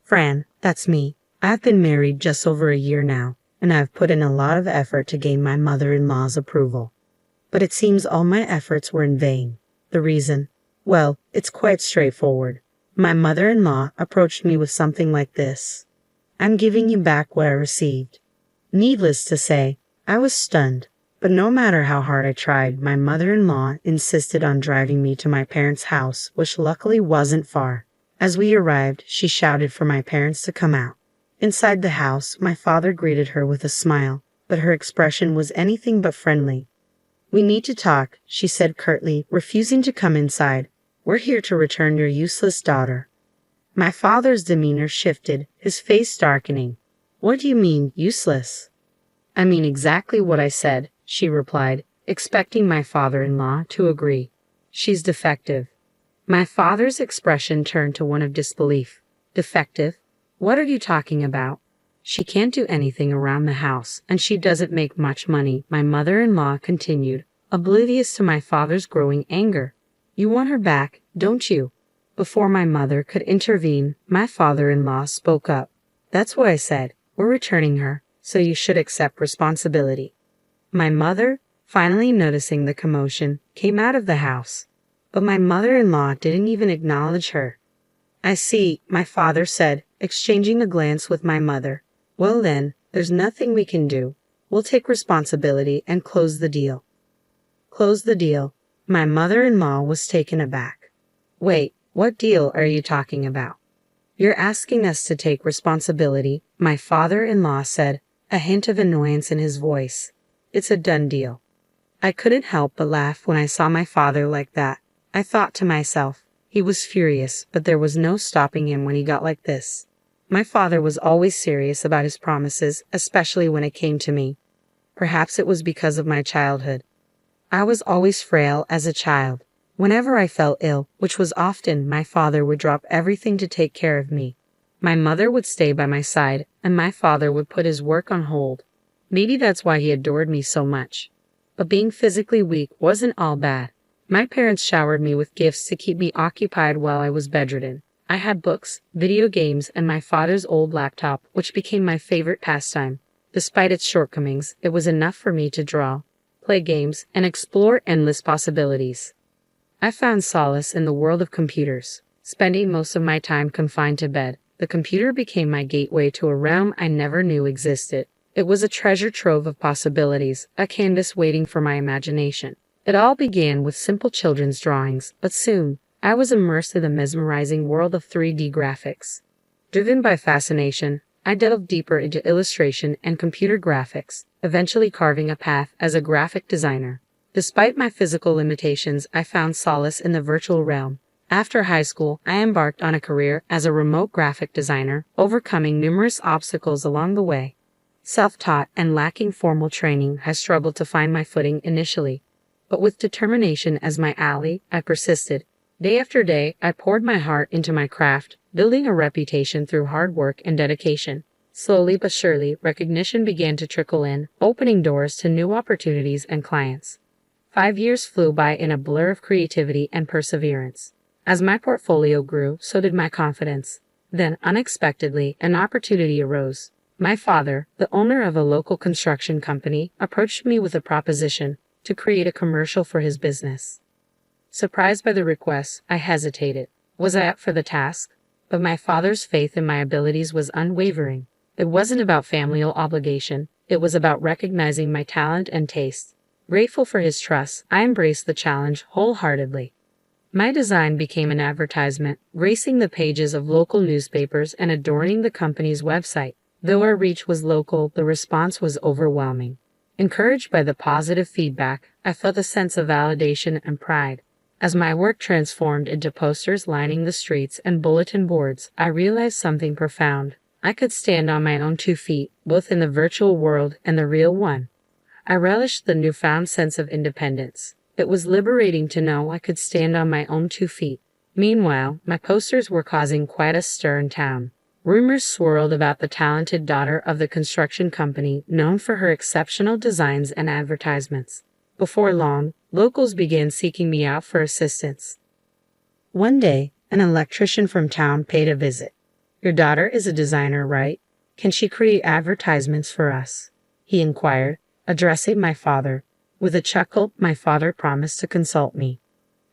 Fran, that's me. I've been married just over a year now, and I've put in a lot of effort to gain my mother-in-law's approval. But it seems all my efforts were in vain. The reason? Well, it's quite straightforward. My mother-in-law approached me with something like this. I'm giving you back what I received. Needless to say, I was stunned. But no matter how hard I tried, my mother-in-law insisted on driving me to my parents' house, which luckily wasn't far. As we arrived, she shouted for my parents to come out. Inside the house, my father greeted her with a smile, but her expression was anything but friendly. "We need to talk," she said curtly, refusing to come inside. "We're here to return your useless daughter." My father's demeanor shifted, his face darkening. "What do you mean, useless?" "I mean exactly what I said," she replied, expecting my father-in-law to agree. "She's defective." My father's expression turned to one of disbelief. "Defective? What are you talking about?" "She can't do anything around the house, and she doesn't make much money," my mother-in-law continued, oblivious to my father's growing anger. "You want her back, don't you?" Before my mother could intervene, my father-in-law spoke up. "That's what I said. We're returning her, so you should accept responsibility." My mother, finally noticing the commotion, came out of the house. But my mother-in-law didn't even acknowledge her. "I see," my father said, exchanging a glance with my mother. "Well then, there's nothing we can do. We'll take responsibility and close the deal." Close the deal? My mother-in-law was taken aback. "Wait, what deal are you talking about?" "You're asking us to take responsibility," my father-in-law said, a hint of annoyance in his voice. "It's a done deal." I couldn't help but laugh when I saw my father like that. I thought to myself, he was furious, but there was no stopping him when he got like this. My father was always serious about his promises, especially when it came to me. Perhaps it was because of my childhood. I was always frail as a child. Whenever I fell ill, which was often, my father would drop everything to take care of me. My mother would stay by my side, and my father would put his work on hold. Maybe that's why he adored me so much. But being physically weak wasn't all bad. My parents showered me with gifts to keep me occupied while I was bedridden. I had books, video games, and my father's old laptop, which became my favorite pastime. Despite its shortcomings, it was enough for me to draw, play games, and explore endless possibilities. I found solace in the world of computers. Spending most of my time confined to bed, the computer became my gateway to a realm I never knew existed. It was a treasure trove of possibilities, a canvas waiting for my imagination. It all began with simple children's drawings, but soon, I was immersed in the mesmerizing world of 3D graphics. Driven by fascination, I delved deeper into illustration and computer graphics, eventually carving a path as a graphic designer. Despite my physical limitations, I found solace in the virtual realm. After high school, I embarked on a career as a remote graphic designer, overcoming numerous obstacles along the way. Self-taught and lacking formal training, I struggled to find my footing initially. But with determination as my ally, I persisted. Day after day, I poured my heart into my craft, building a reputation through hard work and dedication. Slowly but surely, recognition began to trickle in, opening doors to new opportunities and clients. 5 years flew by in a blur of creativity and perseverance. As my portfolio grew, so did my confidence. Then, unexpectedly, an opportunity arose. My father, the owner of a local construction company, approached me with a proposition to create a commercial for his business. Surprised by the request, I hesitated. Was I up for the task? But my father's faith in my abilities was unwavering. It wasn't about familial obligation. It was about recognizing my talent and taste. Grateful for his trust, I embraced the challenge wholeheartedly. My design became an advertisement, gracing the pages of local newspapers and adorning the company's website. Though our reach was local, the response was overwhelming. Encouraged by the positive feedback, I felt a sense of validation and pride. As my work transformed into posters lining the streets and bulletin boards, I realized something profound. I could stand on my own 2 feet, both in the virtual world and the real one. I relished the newfound sense of independence. It was liberating to know I could stand on my own 2 feet. Meanwhile, my posters were causing quite a stir in town. Rumors swirled about the talented daughter of the construction company, known for her exceptional designs and advertisements. Before long, locals began seeking me out for assistance. One day, an electrician from town paid a visit. "Your daughter is a designer, right? Can she create advertisements for us?" he inquired, addressing my father. With a chuckle, my father promised to consult me.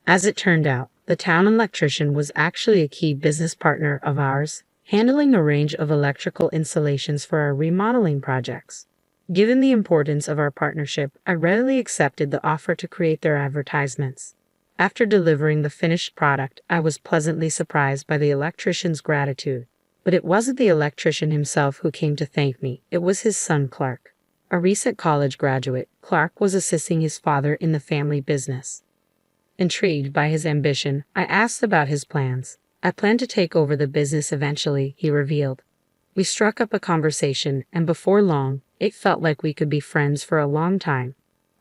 As it turned out, the town electrician was actually a key business partner of ours, handling a range of electrical installations for our remodeling projects. Given the importance of our partnership, I readily accepted the offer to create their advertisements. After delivering the finished product, I was pleasantly surprised by the electrician's gratitude. But it wasn't the electrician himself who came to thank me, it was his son Clark. A recent college graduate, Clark was assisting his father in the family business. Intrigued by his ambition, I asked about his plans. "I plan to take over the business eventually," he revealed. We struck up a conversation, and before long, it felt like we could be friends for a long time.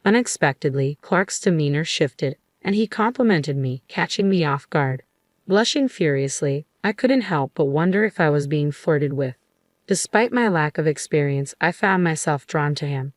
Unexpectedly, Clark's demeanor shifted, and he complimented me, catching me off guard. Blushing furiously, I couldn't help but wonder if I was being flirted with. Despite my lack of experience, I found myself drawn to him.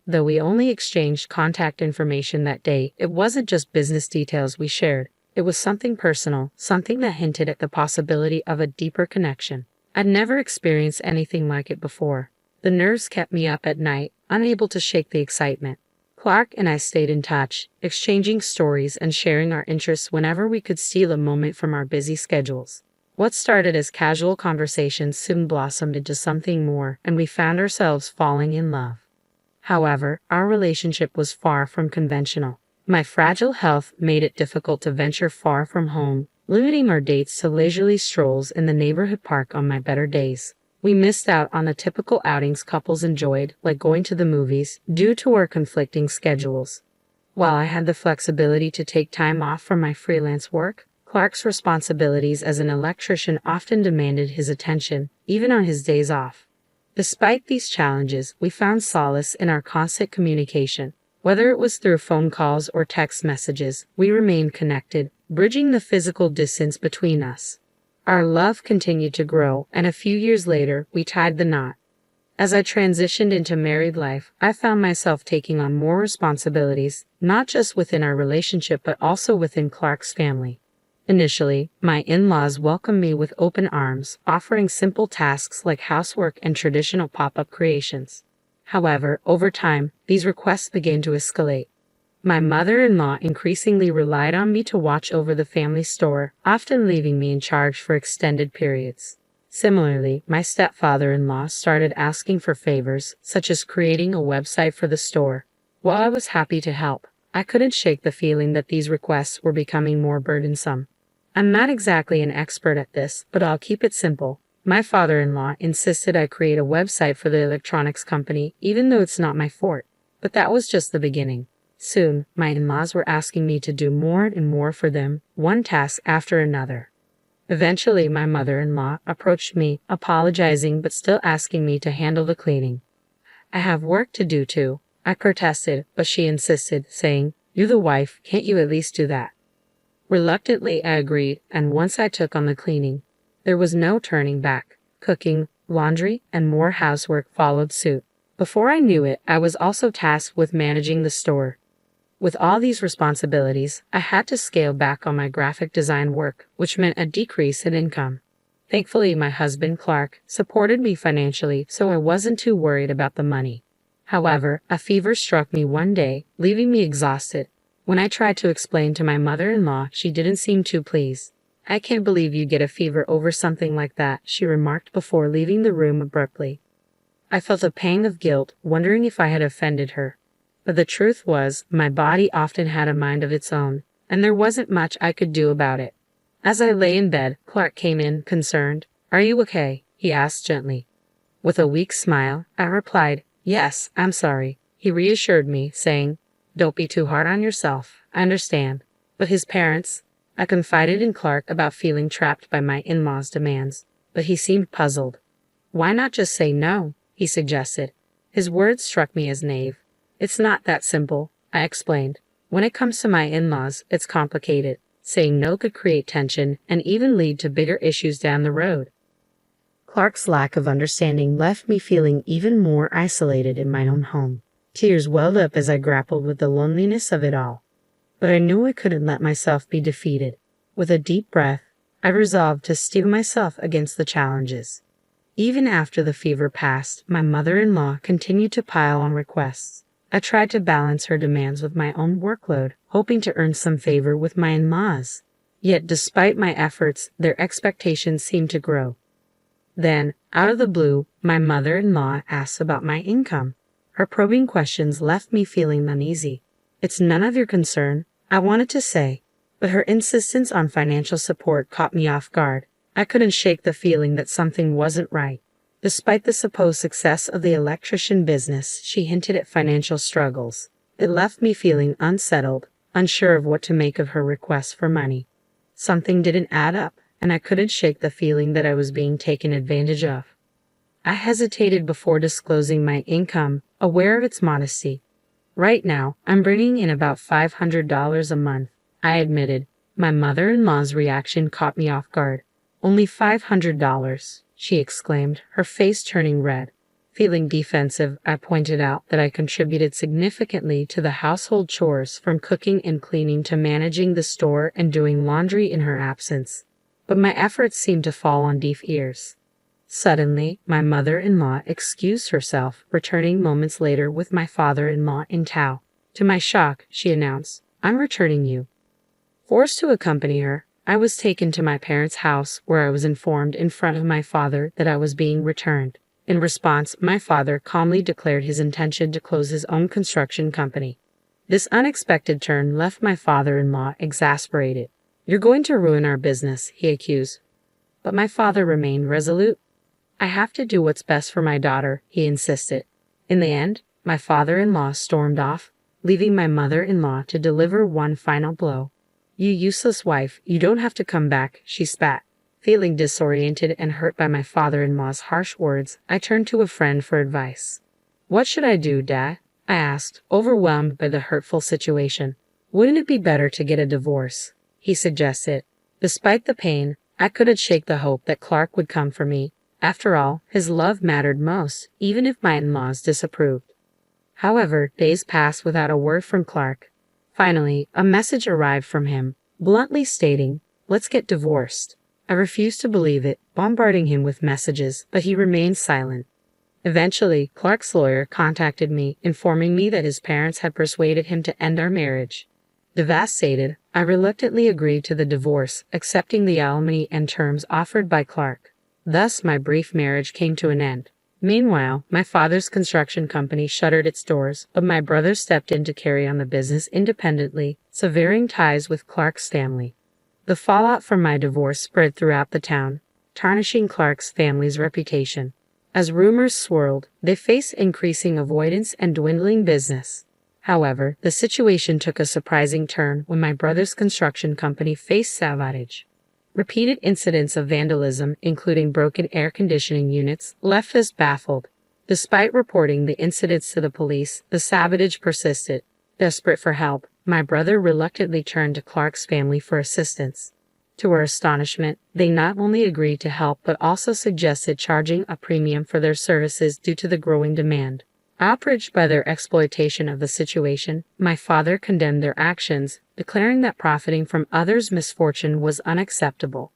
Though we only exchanged contact information that day, it wasn't just business details we shared. It was something personal, something that hinted at the possibility of a deeper connection. I'd never experienced anything like it before. The nerves kept me up at night, unable to shake the excitement. Clark and I stayed in touch, exchanging stories and sharing our interests whenever we could steal a moment from our busy schedules. What started as casual conversations soon blossomed into something more, and we found ourselves falling in love. However, our relationship was far from conventional. My fragile health made it difficult to venture far from home, limiting our dates to leisurely strolls in the neighborhood park on my better days. We missed out on the typical outings couples enjoyed, like going to the movies, due to our conflicting schedules. While I had the flexibility to take time off from my freelance work, Clark's responsibilities as an electrician often demanded his attention, even on his days off. Despite these challenges, we found solace in our constant communication. Whether it was through phone calls or text messages, we remained connected, bridging the physical distance between us. Our love continued to grow, and a few years later, we tied the knot. As I transitioned into married life, I found myself taking on more responsibilities, not just within our relationship but also within Clark's family. Initially, my in-laws welcomed me with open arms, offering simple tasks like housework and traditional pop-up creations. However, over time, these requests began to escalate. My mother-in-law increasingly relied on me to watch over the family store, often leaving me in charge for extended periods. Similarly, my stepfather-in-law started asking for favors, such as creating a website for the store. While I was happy to help, I couldn't shake the feeling that these requests were becoming more burdensome. I'm not exactly an expert at this, but I'll keep it simple. My father-in-law insisted I create a website for the electronics company, even though it's not my forte. But that was just the beginning. Soon, my in-laws were asking me to do more and more for them, one task after another. Eventually, my mother-in-law approached me, apologizing but still asking me to handle the cleaning. "I have work to do too," I protested, but she insisted, saying, "You're the wife, can't you at least do that?" Reluctantly, I agreed, and once I took on the cleaning, there was no turning back. Cooking, laundry, and more housework followed suit. Before I knew it, I was also tasked with managing the store. With all these responsibilities, I had to scale back on my graphic design work, which meant a decrease in income. Thankfully, my husband, Clark, supported me financially, so I wasn't too worried about the money. However, a fever struck me one day, leaving me exhausted. When I tried to explain to my mother-in-law, she didn't seem too pleased. "I can't believe you get a fever over something like that," she remarked before leaving the room abruptly. I felt a pang of guilt, wondering if I had offended her. But the truth was, my body often had a mind of its own, and there wasn't much I could do about it. As I lay in bed, Clark came in, concerned. "Are you okay?" he asked gently. With a weak smile, I replied, "Yes, I'm sorry." He reassured me, saying, "Don't be too hard on yourself. I understand." But his parents? I confided in Clark about feeling trapped by my in-laws' demands, but he seemed puzzled. "Why not just say no?" he suggested. His words struck me as naive. "It's not that simple," I explained. "When it comes to my in-laws, it's complicated. Saying no could create tension and even lead to bigger issues down the road." Clark's lack of understanding left me feeling even more isolated in my own home. Tears welled up as I grappled with the loneliness of it all. But I knew I couldn't let myself be defeated. With a deep breath, I resolved to steel myself against the challenges. Even after the fever passed, my mother-in-law continued to pile on requests. I tried to balance her demands with my own workload, hoping to earn some favor with my in-laws. Yet despite my efforts, their expectations seemed to grow. Then, out of the blue, my mother-in-law asked about my income. Her probing questions left me feeling uneasy. "It's none of your concern," I wanted to say, but her insistence on financial support caught me off guard. I couldn't shake the feeling that something wasn't right. Despite the supposed success of the electrician business, she hinted at financial struggles. It left me feeling unsettled, unsure of what to make of her request for money. Something didn't add up, and I couldn't shake the feeling that I was being taken advantage of. I hesitated before disclosing my income, aware of its modesty. "Right now, I'm bringing in about $500 a month," I admitted. My mother-in-law's reaction caught me off guard. "Only $500, she exclaimed, her face turning red. Feeling defensive, I pointed out that I contributed significantly to the household chores, from cooking and cleaning to managing the store and doing laundry in her absence. But my efforts seemed to fall on deaf ears. Suddenly, my mother-in-law excused herself, returning moments later with my father-in-law in tow. To my shock, she announced, "I'm returning you." Forced to accompany her, I was taken to my parents' house, where I was informed in front of my father that I was being returned. In response, my father calmly declared his intention to close his own construction company. This unexpected turn left my father-in-law exasperated. "You're going to ruin our business," he accused. But my father remained resolute. "I have to do what's best for my daughter," he insisted. In the end, my father-in-law stormed off, leaving my mother-in-law to deliver one final blow. "You useless wife, you don't have to come back," she spat. Feeling disoriented and hurt by my father-in-law's harsh words, I turned to a friend for advice. "What should I do, Dad?" I asked, overwhelmed by the hurtful situation. "Wouldn't it be better to get a divorce?" he suggested. Despite the pain, I couldn't shake the hope that Clark would come for me. After all, his love mattered most, even if my in-laws disapproved. However, days passed without a word from Clark. Finally, a message arrived from him, bluntly stating, "Let's get divorced." I refused to believe it, bombarding him with messages, but he remained silent. Eventually, Clark's lawyer contacted me, informing me that his parents had persuaded him to end our marriage. Devastated, I reluctantly agreed to the divorce, accepting the alimony and terms offered by Clark. Thus, my brief marriage came to an end. Meanwhile, my father's construction company shuttered its doors, but my brother stepped in to carry on the business independently, severing ties with Clark's family. The fallout from my divorce spread throughout the town, tarnishing Clark's family's reputation. As rumors swirled, they faced increasing avoidance and dwindling business. However, the situation took a surprising turn when my brother's construction company faced sabotage. Repeated incidents of vandalism, including broken air conditioning units, left us baffled. Despite reporting the incidents to the police, the sabotage persisted. Desperate for help, my brother reluctantly turned to Clark's family for assistance. To our astonishment, they not only agreed to help but also suggested charging a premium for their services due to the growing demand. Outraged by their exploitation of the situation, my father condemned their actions, declaring that profiting from others' misfortune was unacceptable.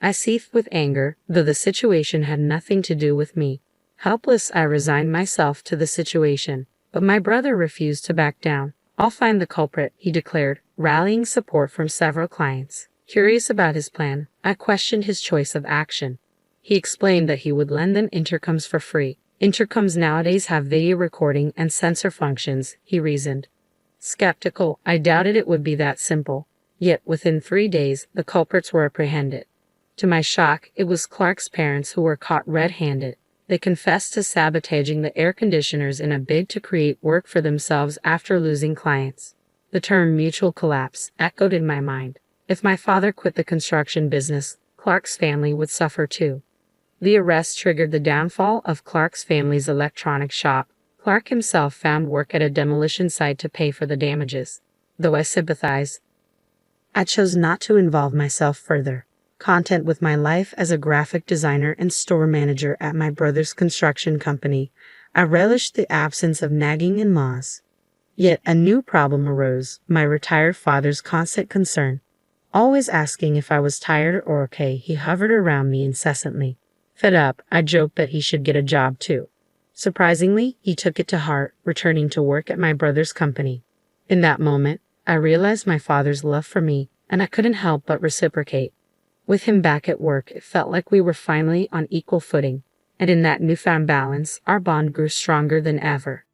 I seethed with anger, though the situation had nothing to do with me. Helpless, I resigned myself to the situation, but my brother refused to back down. "I'll find the culprit," he declared, rallying support from several clients. Curious about his plan, I questioned his choice of action. He explained that he would lend them intercoms for free. "Intercoms nowadays have video recording and sensor functions," he reasoned. Skeptical, I doubted it would be that simple. Yet, within 3 days, the culprits were apprehended. To my shock, it was Clark's parents who were caught red-handed. They confessed to sabotaging the air conditioners in a bid to create work for themselves after losing clients. The term mutual collapse echoed in my mind. If my father quit the construction business, Clark's family would suffer too. The arrest triggered the downfall of Clark's family's electronics shop. Clark himself found work at a demolition site to pay for the damages. Though I sympathized, I chose not to involve myself further. Content with my life as a graphic designer and store manager at my brother's construction company, I relished the absence of nagging in-laws. Yet a new problem arose, my retired father's constant concern. Always asking if I was tired or okay, he hovered around me incessantly. Fed up, I joked that he should get a job too. Surprisingly, he took it to heart, returning to work at my brother's company. In that moment, I realized my father's love for me, and I couldn't help but reciprocate. With him back at work, it felt like we were finally on equal footing, and in that newfound balance, our bond grew stronger than ever.